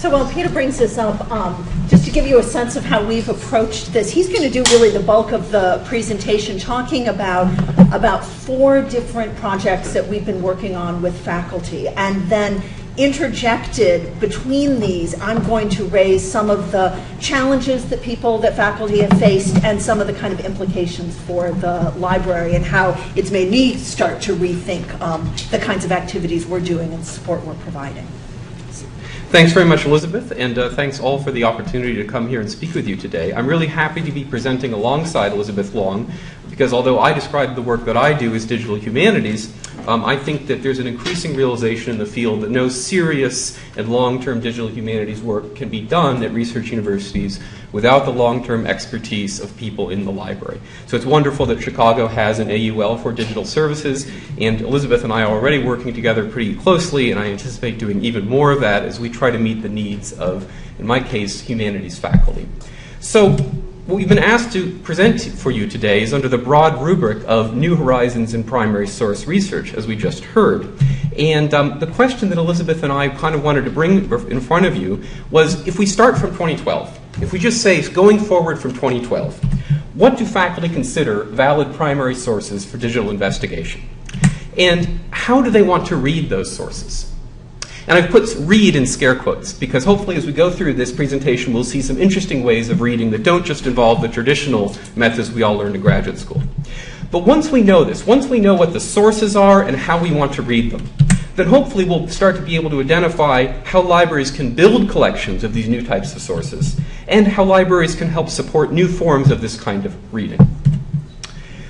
So while Peter brings this up, just to give you a sense of how we've approached this, he's going to do really the bulk of the presentation talking about 4 different projects that we've been working on with faculty. And then interjected between these, I'm going to raise some of the challenges that faculty have faced and some of the kind of implications for the library and how it's made me start to rethink the kinds of activities we're doing and support we're providing. Thanks very much, Elisabeth, and thanks all for the opportunity to come here and speak with you today. I'm really happy to be presenting alongside Elisabeth Long, because although I describe the work that I do as digital humanities, I think that there's an increasing realization in the field that no serious and long-term digital humanities work can be done at research universities without the long-term expertise of people in the library. So it's wonderful that Chicago has an AUL for digital services, and Elisabeth and I are already working together pretty closely, and I anticipate doing even more of that as we try to meet the needs of, in my case, humanities faculty. So what we've been asked to present for you today is under the broad rubric of New Horizons in Primary Source Research, as we just heard. And the question that Elisabeth and I kind of wanted to bring in front of you was, if we start from 2012, if we just say going forward from 2012, what do faculty consider valid primary sources for digital investigation? And how do they want to read those sources? And I've put read in scare quotes because hopefully as we go through this presentation we'll see some interesting ways of reading that don't just involve the traditional methods we all learned in graduate school. But once we know this, once we know what the sources are and how we want to read them, then hopefully we'll start to be able to identify how libraries can build collections of these new types of sources and how libraries can help support new forms of this kind of reading.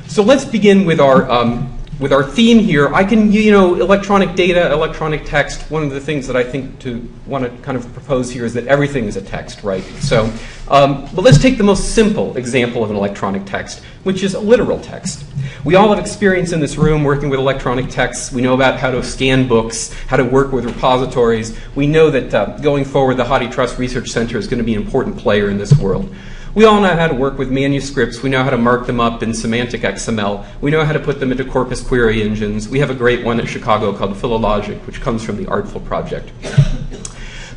So let's begin with our theme here. I can, electronic data, electronic text. One of the things that I think to want to kind of propose here is that everything is a text, right? So, but let's take the most simple example of an electronic text, which is a literal text. We all have experience in this room working with electronic texts. We know about how to scan books, how to work with repositories. We know that going forward, the HathiTrust Research Center is going to be an important player in this world. We all know how to work with manuscripts. We know how to mark them up in semantic XML. We know how to put them into corpus query engines. We have a great one at Chicago called Philologic, which comes from the Artful Project.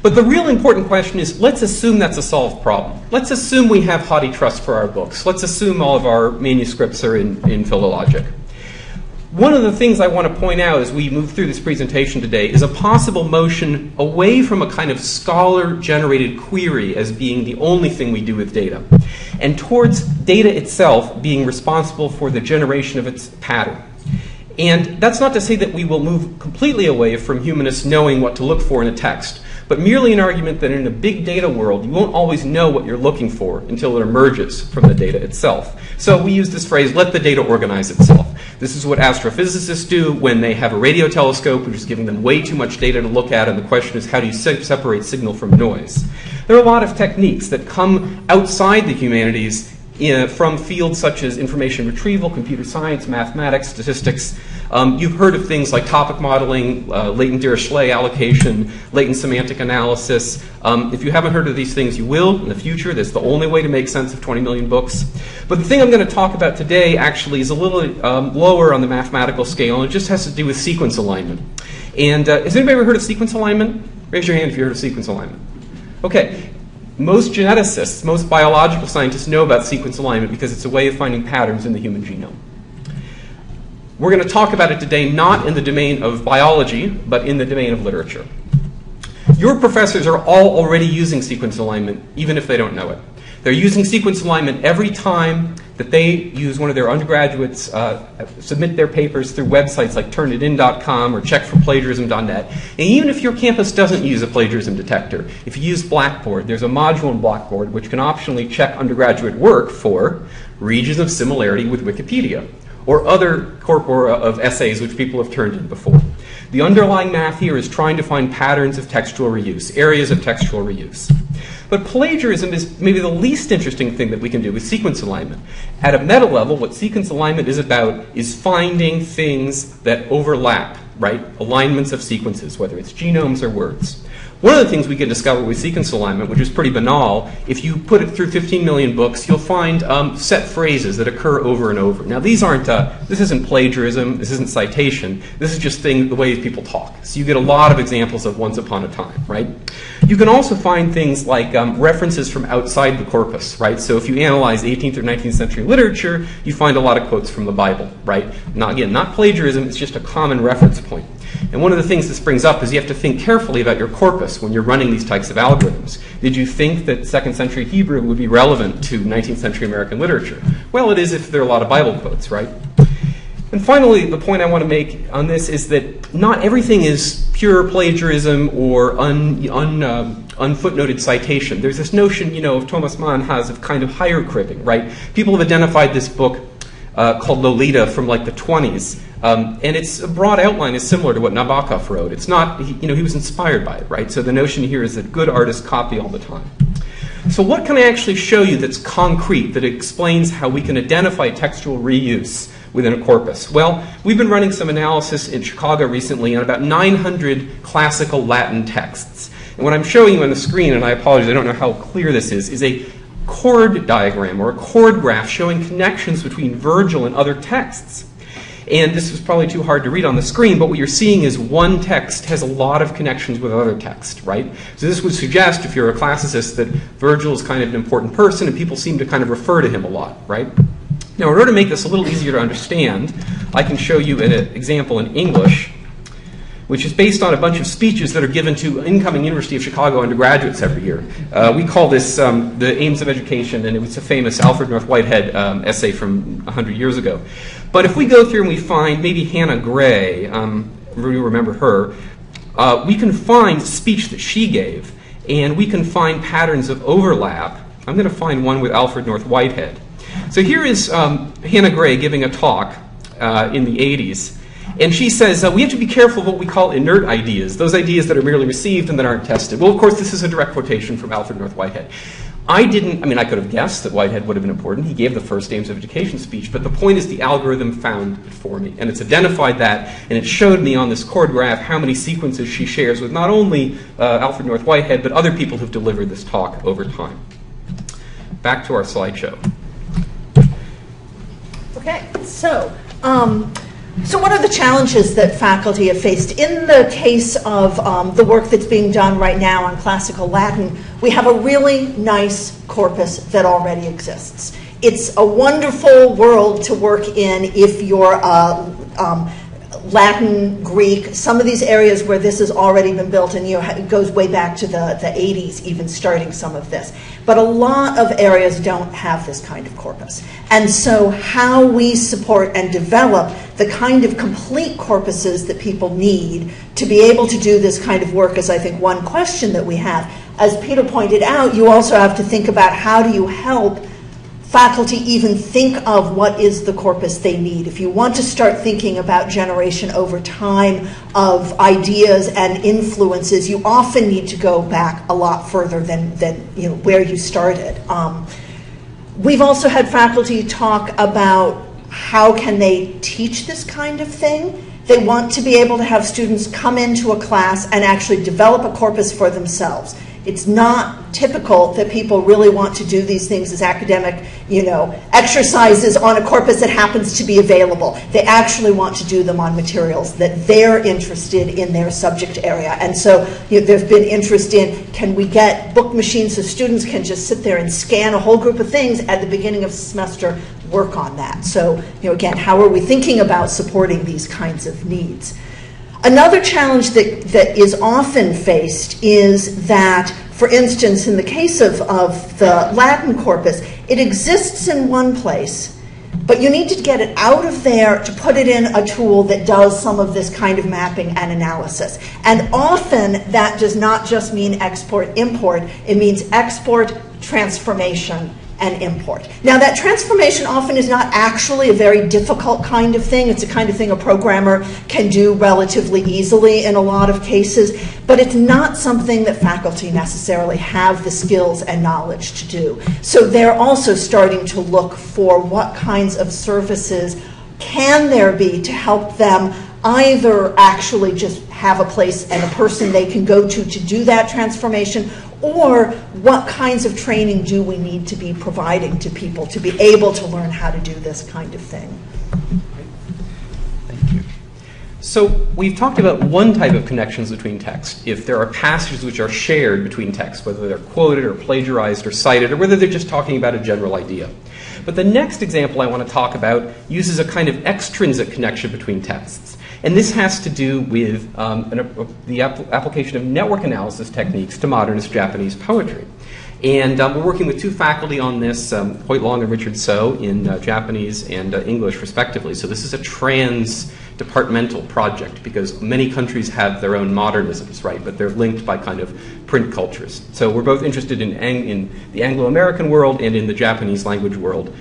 But the real important question is, let's assume that's a solved problem. Let's assume we have HathiTrust for our books. Let's assume all of our manuscripts are in Philologic. One of the things I want to point out as we move through this presentation today is a possible motion away from a kind of scholar-generated query as being the only thing we do with data, and towards data itself being responsible for the generation of its pattern. And that's not to say that we will move completely away from humanists knowing what to look for in a text, but merely an argument that in a big data world, you won't always know what you're looking for until it emerges from the data itself. So we use this phrase, let the data organize itself. This is what astrophysicists do when they have a radio telescope, which is giving them way too much data to look at, and the question is, how do you separate signal from noise? There are a lot of techniques that come outside the humanities from fields such as information retrieval, computer science, mathematics, statistics. You've heard of things like topic modeling, latent Dirichlet allocation, latent semantic analysis. If you haven't heard of these things, you will in the future. That's the only way to make sense of 20 million books. But the thing I'm going to talk about today actually is a little lower on the mathematical scale, and it just has to do with sequence alignment. And has anybody ever heard of sequence alignment? Raise your hand if you heard of sequence alignment. Okay. Most geneticists, most biological scientists know about sequence alignment because it's a way of finding patterns in the human genome. We're going to talk about it today not in the domain of biology, but in the domain of literature. Your professors are all already using sequence alignment, even if they don't know it. They're using sequence alignment every time that they use one of their undergraduates submit their papers through websites like turnitin.com or checkforplagiarism.net. And even if your campus doesn't use a plagiarism detector, if you use Blackboard, there's a module in Blackboard which can optionally check undergraduate work for regions of similarity with Wikipedia or other corpora of essays which people have turned in before. The underlying math here is trying to find patterns of textual reuse, areas of textual reuse. But plagiarism is maybe the least interesting thing that we can do with sequence alignment. At a meta level, what sequence alignment is about is finding things that overlap, right? Alignments of sequences, whether it's genomes or words. One of the things we can discover with sequence alignment, which is pretty banal, if you put it through 15 million books, you'll find set phrases that occur over and over. Now, these aren't, this isn't plagiarism, this isn't citation, this is just the way people talk. So you get a lot of examples of once upon a time, right? You can also find things like references from outside the corpus, right? So if you analyze 18th or 19th century literature, you find a lot of quotes from the Bible, right? Again, not plagiarism, it's just a common reference point. And one of the things this brings up is you have to think carefully about your corpus when you're running these types of algorithms. Did you think that 2nd century Hebrew would be relevant to 19th century American literature? Well, it is if there are a lot of Bible quotes, right? And finally, the point I want to make on this is that not everything is pure plagiarism or unfootnoted citation. There's this notion, of Thomas Mann has of kind of higher cribbing, right? People have identified this book called Lolita from like the 20s. And its broad outline is similar to what Nabokov wrote. It's not, he was inspired by it, right? So the notion here is that good artists copy all the time. So what can I actually show you that's concrete, that explains how we can identify textual reuse within a corpus? Well, we've been running some analysis in Chicago recently on about 900 classical Latin texts. And what I'm showing you on the screen, and I apologize, I don't know how clear this is a chord diagram or a chord graph showing connections between Virgil and other texts. And this is probably too hard to read on the screen, but what you're seeing is one text has a lot of connections with other text, right? So this would suggest, if you're a classicist, that Virgil is kind of an important person and people seem to kind of refer to him a lot, right? Now, in order to make this a little easier to understand, I can show you an example in English, which is based on a bunch of speeches that are given to incoming University of Chicago undergraduates every year. We call this the Aims of Education, and it was a famous Alfred North Whitehead essay from 100 years ago. But if we go through and we find maybe Hannah Gray, you remember her, we can find speech that she gave, and we can find patterns of overlap. I'm going to find one with Alfred North Whitehead. So here is Hannah Gray giving a talk in the 80s. And she says, we have to be careful of what we call inert ideas, those ideas that are merely received and that aren't tested. Well, of course, this is a direct quotation from Alfred North Whitehead. I could have guessed that Whitehead would have been important. He gave the first Aims of Education speech, but the point is the algorithm found it for me. And it's identified that, and it showed me on this chord graph how many sequences she shares with not only Alfred North Whitehead, but other people who've delivered this talk over time. Back to our slideshow. Okay, so what are the challenges that faculty have faced? In the case of the work that's being done right now on classical Latin, we have a really nice corpus that already exists. It's a wonderful world to work in if you're Latin, Greek, some of these areas where this has already been built, and it goes way back to the 80s, even starting some of this. But a lot of areas don't have this kind of corpus. And so how we support and develop the kind of complete corpuses that people need to be able to do this kind of work is, I think, one question that we have. As Peter pointed out, you also have to think about how do you help faculty even think of what is the corpus they need. If you want to start thinking about generation over time of ideas and influences, you often need to go back a lot further than where you started. We've also had faculty talk about how can they teach this kind of thing. They want to be able to have students come into a class and actually develop a corpus for themselves. It's not typical that people really want to do these things as academic, exercises on a corpus that happens to be available. They actually want to do them on materials that they're interested in their subject area. And so there's been interest in, can we get book machines so students can just sit there and scan a whole group of things at the beginning of the semester, work on that. So, again, how are we thinking about supporting these kinds of needs? Another challenge that is often faced is that, for instance, in the case of the Latin corpus, it exists in one place, but you need to get it out of there to put it in a tool that does some of this kind of mapping and analysis. And often that does not just mean export-import, it means export, transformation, and import. Now, that transformation often is not actually a very difficult kind of thing. It's a kind of thing a programmer can do relatively easily in a lot of cases, but it's not something that faculty necessarily have the skills and knowledge to do. So they're also starting to look for what kinds of services can there be to help them either actually just have a place and a person they can go to do that transformation, or what kinds of training do we need to be providing to people to be able to learn how to do this kind of thing. Thank you. So we've talked about one type of connections between text. If there are passages which are shared between texts, whether they're quoted or plagiarized or cited, or whether they're just talking about a general idea. But the next example I want to talk about uses a kind of extrinsic connection between texts. And this has to do with the application of network analysis techniques to modernist Japanese poetry. And we're working with two faculty on this, Hoyt Long and Richard So, in Japanese and English, respectively. So this is a trans-departmental project because many countries have their own modernisms, right? But they're linked by kind of print cultures. So we're both interested in the Anglo-American world and in the Japanese language world.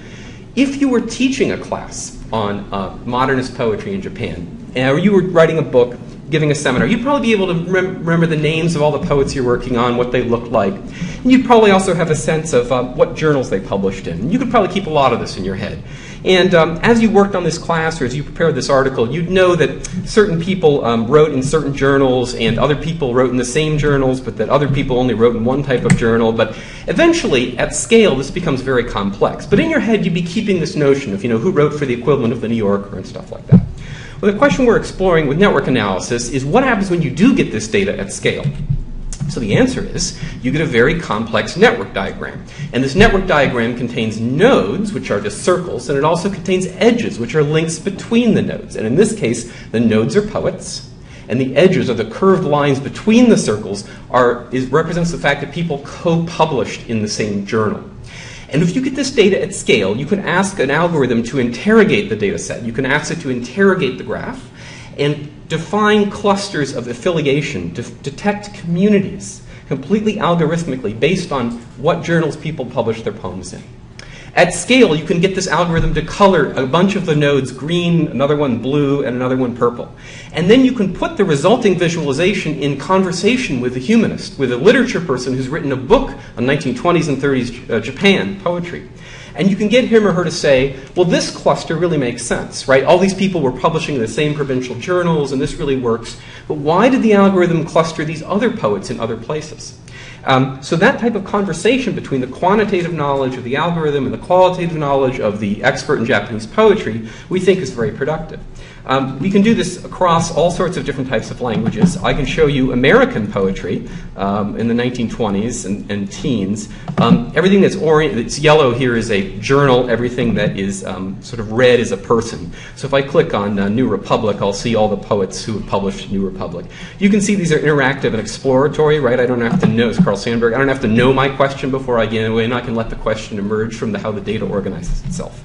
If you were teaching a class on modernist poetry in Japan, or you were writing a book, giving a seminar, you'd probably be able to remember the names of all the poets you're working on, what they looked like. And you'd probably also have a sense of what journals they published in. You could probably keep a lot of this in your head. And as you worked on this class or as you prepared this article, you'd know that certain people wrote in certain journals and other people wrote in the same journals, but that other people only wrote in one type of journal. But eventually, at scale, this becomes very complex. But in your head, you'd be keeping this notion of, who wrote for the equivalent of the New Yorker and stuff like that. Well, the question we're exploring with network analysis is what happens when you do get this data at scale? So the answer is you get a very complex network diagram. And this network diagram contains nodes, which are just circles, and it also contains edges, which are links between the nodes. And in this case, the nodes are poets, and the edges, or the curved lines between the circles, represents the fact that people co-published in the same journal. And if you get this data at scale, you can ask an algorithm to interrogate the data set. You can ask it to interrogate the graph and define clusters of affiliation, to detect communities completely algorithmically based on what journals people publish their poems in. At scale, you can get this algorithm to color a bunch of the nodes green, another one blue, and another one purple. And then you can put the resulting visualization in conversation with a humanist, with a literature person who's written a book on 1920s and 30s Japan poetry. And you can get him or her to say, well, this cluster really makes sense, right? All these people were publishing in the same provincial journals, and this really works. But why did the algorithm cluster these other poets in other places? So that type of conversation between the quantitative knowledge of the algorithm and the qualitative knowledge of the expert in Japanese poetry, we think is very productive. We can do this across all sorts of different types of languages. I can show you American poetry in the 1920s and teens. Everything that's yellow here is a journal. Everything that is sort of red is a person. So if I click on New Republic, I'll see all the poets who have published New Republic. You can see these are interactive and exploratory, right? I don't have to know, it's Carl Sandburg, I don't have to know my question before I get away, and I can let the question emerge from how the data organizes itself.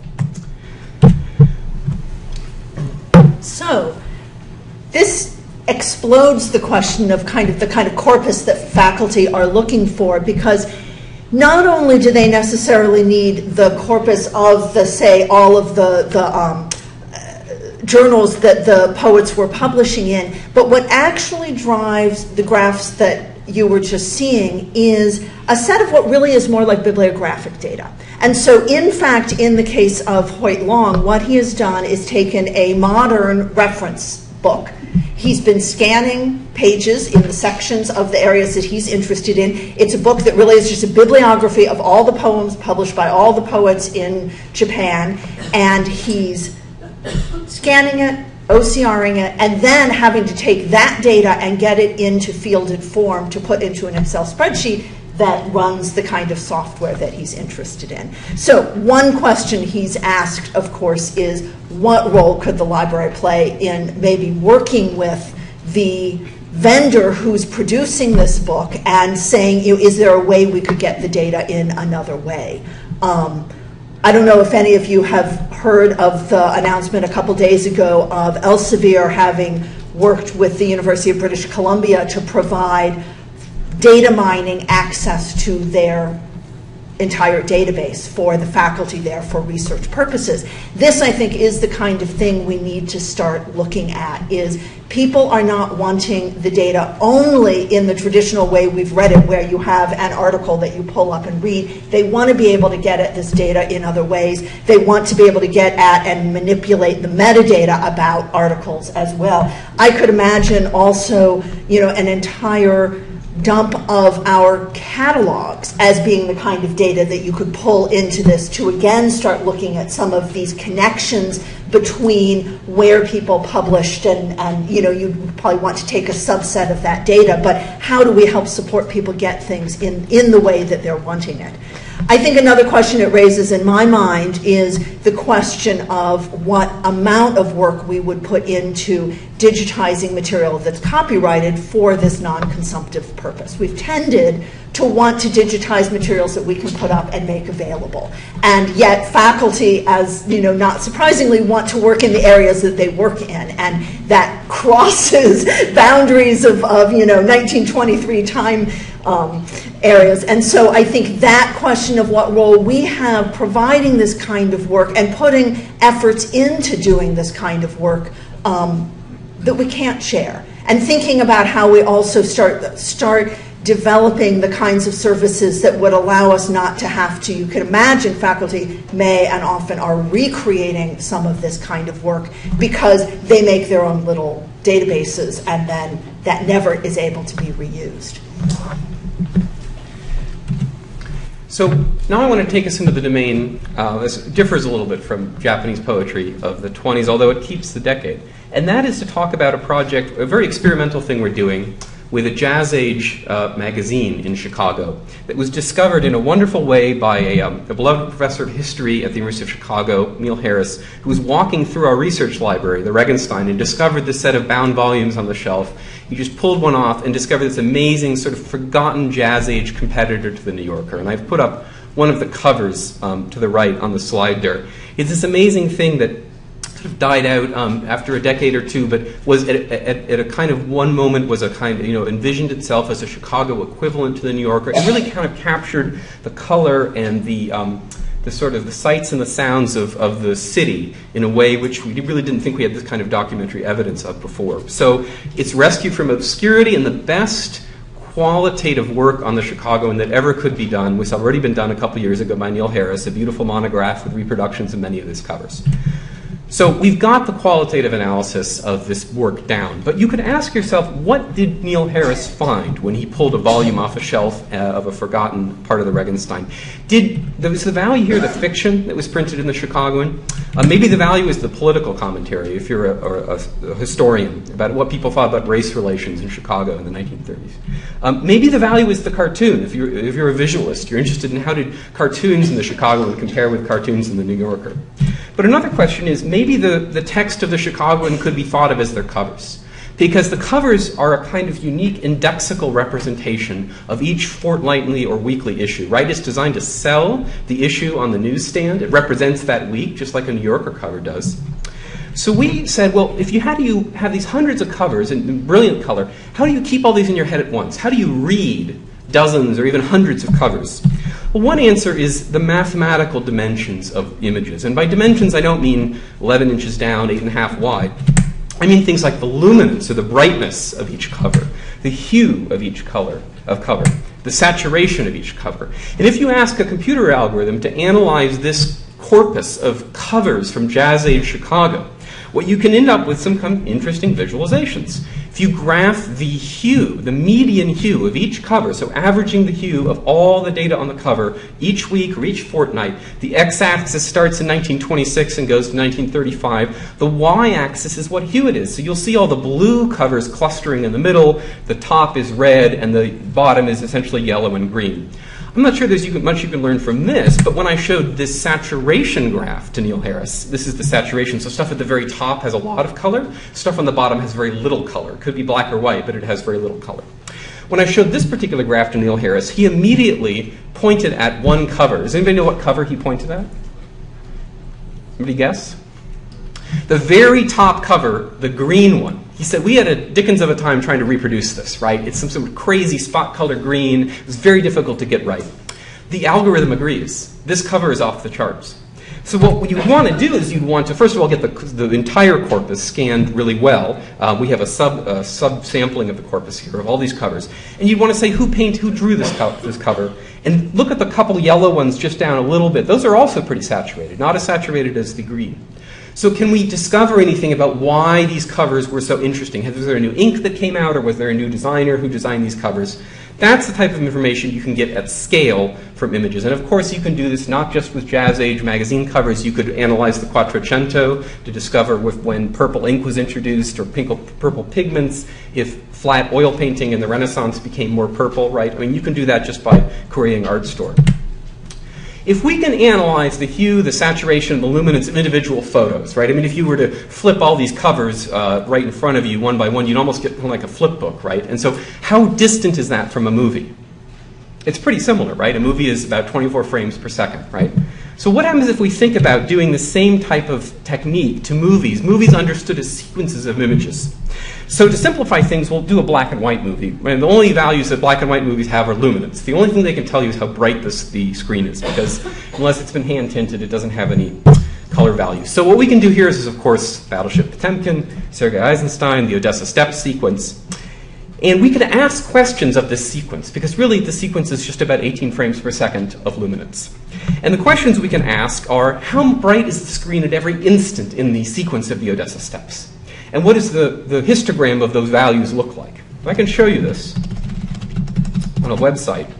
So this explodes the question of the kind of corpus that faculty are looking for, because not only do they necessarily need the corpus of all of the journals that the poets were publishing in, but what actually drives the graphs that you were just seeing is a set of what really is more like bibliographic data. And so, in fact, in the case of Hoyt Long, what he has done is taken a modern reference book. He's been scanning pages in the sections of the areas that he's interested in. It's a book that really is just a bibliography of all the poems published by all the poets in Japan, and he's scanning it, OCRing it, and then having to take that data and get it into fielded form to put into an Excel spreadsheet that runs the kind of software that he's interested in. So one question he's asked, of course, is what role could the library play in maybe working with the vendor who's producing this book and saying, is there a way we could get the data in another way? I don't know if any of you have heard of the announcement a couple days ago of Elsevier having worked with the University of British Columbia to provide data mining access to their entire database for the faculty there for research purposes. This, I think, is the kind of thing we need to start looking at, is people are not wanting the data only in the traditional way we've read it, where you have an article that you pull up and read. They want to be able to get at this data in other ways. They want to be able to get at and manipulate the metadata about articles as well. I could imagine also, an entire dump of our catalogs as being the kind of data that you could pull into this to again start looking at some of these connections between where people published and you know, you probably want to take a subset of that data, but how do we help support people get things in the way that they're wanting it? I think another question it raises in my mind is the question of what amount of work we would put into digitizing material that's copyrighted for this non-consumptive purpose. We've tended to want to digitize materials that we can put up and make available. And yet faculty, as you know, not surprisingly, want to work in the areas that they work in, and that crosses boundaries of you know, 1923 time areas. And so I think that question of what role we have providing this kind of work and putting efforts into doing this kind of work that we can't share, and thinking about how we also start developing the kinds of services that would allow us not to have to, you can imagine faculty may and often are recreating some of this kind of work because they make their own little databases and then that never is able to be reused. So now I want to take us into the domain, this differs a little bit from Japanese poetry of the 20s, although it keeps the decade. And that is to talk about a project, a very experimental thing we're doing with a Jazz Age magazine in Chicago that was discovered in a wonderful way by a beloved professor of history at the University of Chicago, Neil Harris, who was walking through our research library, the Regenstein, and discovered this set of bound volumes on the shelf. He just pulled one off and discovered this amazing sort of forgotten Jazz Age competitor to the New Yorker. And I've put up one of the covers to the right on the slide there. It's this amazing thing that sort of died out after a decade or two, but was at a kind of one moment was a kind of, you know, envisioned itself as a Chicago equivalent to the New Yorker. It really kind of captured the color and the sort of the sights and the sounds of the city in a way which we really didn't think we had this kind of documentary evidence of before. So it's rescued from obscurity, and the best qualitative work on the Chicagoan that ever could be done was already been done a couple years ago by Neil Harris, a beautiful monograph with reproductions of many of his covers. So we've got the qualitative analysis of this work down, but you could ask yourself, what did Neil Harris find when he pulled a volume off a shelf of a forgotten part of the Regenstein? Was the value here the fiction that was printed in the Chicagoan? Maybe the value is the political commentary, if you're a historian, about what people thought about race relations in Chicago in the 1930s. Maybe the value is the cartoon, if you're a visualist. You're interested in how did cartoons in the Chicagoan compare with cartoons in the New Yorker. But another question is, maybe the text of the Chicagoan could be thought of as their covers, because the covers are a kind of unique indexical representation of each fortnightly or weekly issue, right? It's designed to sell the issue on the newsstand. It represents that week, just like a New Yorker cover does. So we said, well, if you have these hundreds of covers in brilliant color, how do you keep all these in your head at once? How do you read dozens or even hundreds of covers? Well, one answer is the mathematical dimensions of images. And by dimensions, I don't mean 11 inches down, 8.5 wide. I mean things like the luminance or the brightness of each cover, the hue of each cover, the saturation of each cover. And if you ask a computer algorithm to analyze this corpus of covers from Jazz Age Chicago, what you can end up with some kind of interesting visualizations. If you graph the hue, the median hue of each cover, so averaging the hue of all the data on the cover each week or each fortnight, the x-axis starts in 1926 and goes to 1935. The y-axis is what hue it is. So you'll see all the blue covers clustering in the middle, the top is red, and the bottom is essentially yellow and green. I'm not sure there's much you can learn from this, but when I showed this saturation graph to Neil Harris, this is the saturation, so stuff at the very top has a lot of color, stuff on the bottom has very little color. It could be black or white, but it has very little color. When I showed this particular graph to Neil Harris, he immediately pointed at one cover. Does anybody know what cover he pointed at? Anybody guess? The very top cover, the green one. He said, we had a dickens of a time trying to reproduce this, right? It's some sort of crazy spot color green. It's very difficult to get right. The algorithm agrees. This cover is off the charts. So what you want to do is you'd want to, first of all, get the entire corpus scanned really well. We have a sub-sampling of the corpus here of all these covers. And you'd want to say who drew this cover. And look at the couple yellow ones just down a little bit. Those are also pretty saturated, not as saturated as the green. So can we discover anything about why these covers were so interesting? Was there a new ink that came out, or was there a new designer who designed these covers? That's the type of information you can get at scale from images. And of course, you can do this not just with Jazz Age magazine covers. You could analyze the Quattrocento to discover when purple ink was introduced, or purple pigments, if flat oil painting in the Renaissance became more purple, right? I mean, you can do that just by querying ArtStore. If we can analyze the hue, the saturation, the luminance of individual photos, right? I mean, if you were to flip all these covers right in front of you one by one, you'd almost get like a flip book, right? And so how distant is that from a movie? It's pretty similar, right? A movie is about 24 frames per second, right? So what happens if we think about doing the same type of technique to movies? Movies understood as sequences of images. So to simplify things, we'll do a black and white movie. And the only values that black and white movies have are luminance. The only thing they can tell you is how bright the screen is, because unless it's been hand tinted, it doesn't have any color value. So what we can do here is of course, Battleship Potemkin, Sergei Eisenstein, the Odessa Steppe sequence. And we can ask questions of this sequence, because really the sequence is just about 18 frames per second of luminance. And the questions we can ask are, how bright is the screen at every instant in the sequence of the Odessa Steppes? And what does the histogram of those values look like? I can show you this on a website.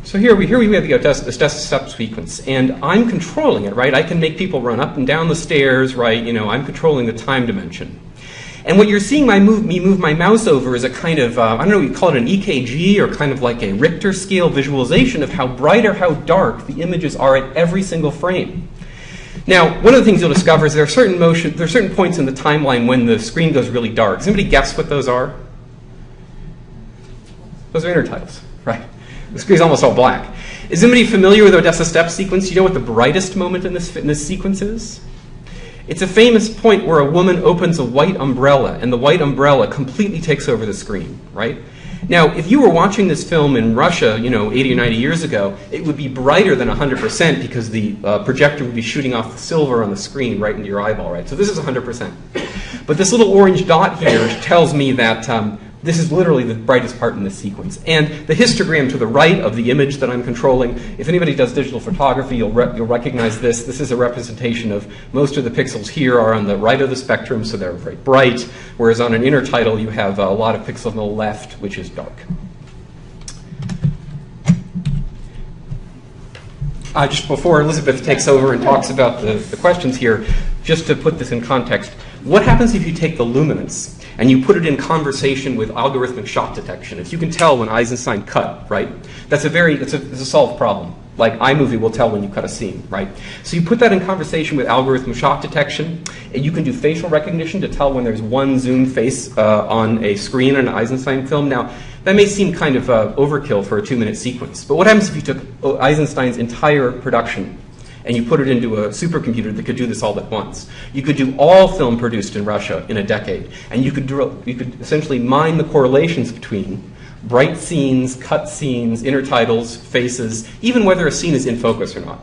So here we have the Odessa Steppe sequence, and I'm controlling it, right? I can make people run up and down the stairs, right? You know, I'm controlling the time dimension. And what you're seeing me move my mouse over is a kind of, I don't know, you call it an EKG, or kind of like a Richter scale visualization of how bright or how dark the images are at every single frame. Now, one of the things you'll discover is there are certain points in the timeline when the screen goes really dark. Does anybody guess what those are? Those are intertitles, right? The screen's almost all black. Is anybody familiar with Odessa Steppe sequence? Do you know what the brightest moment in this sequence is? It's a famous point where a woman opens a white umbrella, and the white umbrella completely takes over the screen, right? Now, if you were watching this film in Russia, 80 or 90 years ago, it would be brighter than 100% because the projector would be shooting off the silver on the screen right into your eyeball, right? So this is 100%. But this little orange dot here tells me that this is literally the brightest part in this sequence. And the histogram to the right of the image that I'm controlling, if anybody does digital photography, you'll recognize this. This is a representation of most of the pixels here are on the right of the spectrum, so they're very bright, whereas on an intertitle you have a lot of pixels on the left, which is dark. Just before Elisabeth takes over and talks about the questions here, just to put this in context, what happens if you take the luminance and you put it in conversation with algorithmic shot detection? If you can tell when Eisenstein cut, right? It's a solved problem. Like iMovie will tell when you cut a scene, right? So you put that in conversation with algorithmic shot detection, and you can do facial recognition to tell when there's one zoomed face on a screen in an Eisenstein film. Now, that may seem kind of overkill for a 2-minute sequence, but what happens if you took Eisenstein's entire production and you put it into a supercomputer that could do this all at once? You could do all film produced in Russia in a decade, and you could essentially mine the correlations between bright scenes, cut scenes, intertitles, faces, even whether a scene is in focus or not.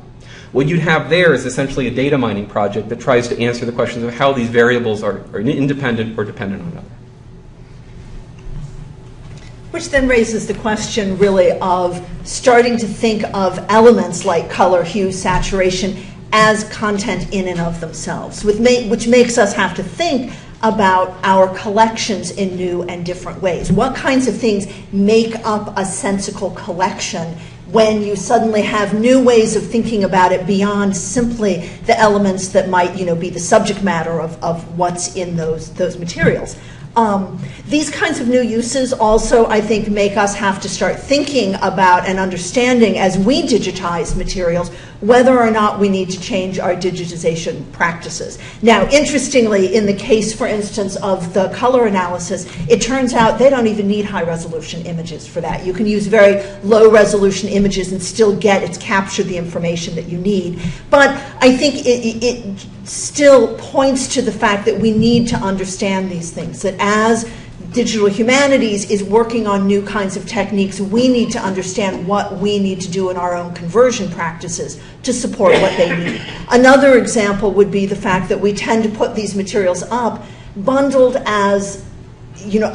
What you'd have there is essentially a data mining project that tries to answer the questions of how these variables are independent or dependent on another. Which then raises the question, really, of starting to think of elements like color, hue, saturation as content in and of themselves, which makes us have to think about our collections in new and different ways. What kinds of things make up a sensical collection when you suddenly have new ways of thinking about it beyond simply the elements that might, be the subject matter of what's in those materials? These kinds of new uses also, I think, make us have to start thinking about and understanding, as we digitize materials, whether or not we need to change our digitization practices. Now, interestingly, in the case, for instance, of the color analysis, it turns out they don't even need high-resolution images for that. You can use very low-resolution images and still capture the information that you need. But I think it still points to the fact that we need to understand these things, that as digital humanities is working on new kinds of techniques, we need to understand what we need to do in our own conversion practices to support what they need. Another example would be the fact that we tend to put these materials up bundled as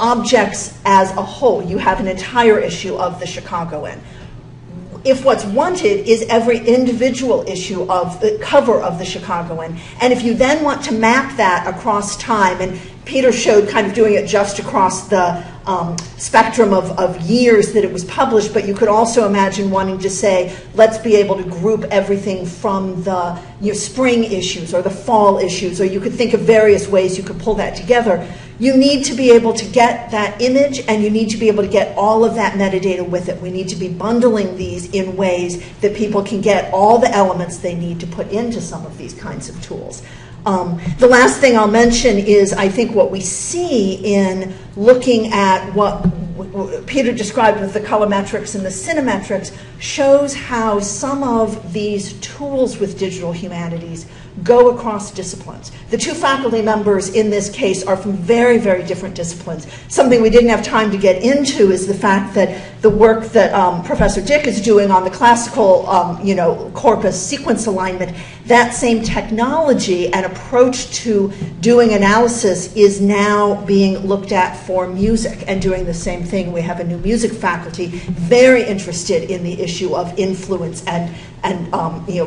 objects as a whole. You have an entire issue of the Chicagoan. If what's wanted is every individual issue of the cover of the Chicagoan, and if you then want to map that across time and Peter showed kind of doing it just across the spectrum of years that it was published, but you could also imagine wanting to say, let's be able to group everything from the spring issues or the fall issues, or you could think of various ways you could pull that together. You need to be able to get that image, and you need to be able to get all of that metadata with it. We need to be bundling these in ways that people can get all the elements they need to put into some of these kinds of tools. The last thing I'll mention is, I think, what we see in looking at what Peter described with the colorimetrics and the cinemetrics shows how some of these tools with digital humanities go across disciplines. The two faculty members in this case are from very, very different disciplines. Something we didn't have time to get into is the fact that the work that Professor Dick is doing on the classical corpus sequence alignment, that same technology and approach to doing analysis is now being looked at for music, and doing the same thing. We have a new music faculty very interested in the issue of influence and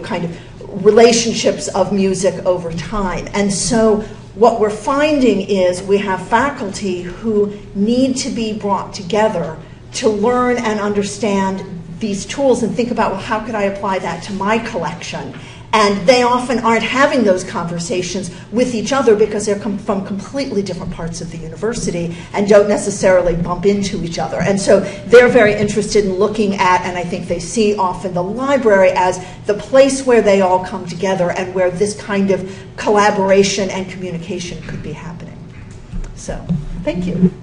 kind of relationships of music over time. And so what we're finding is we have faculty who need to be brought together to learn and understand these tools and think about, well, how could I apply that to my collection? And they often aren't having those conversations with each other because they're from completely different parts of the university and don't necessarily bump into each other. And so they're very interested in looking at, and I think they see often, the library as the place where they all come together and where this kind of collaboration and communication could be happening. So, thank you.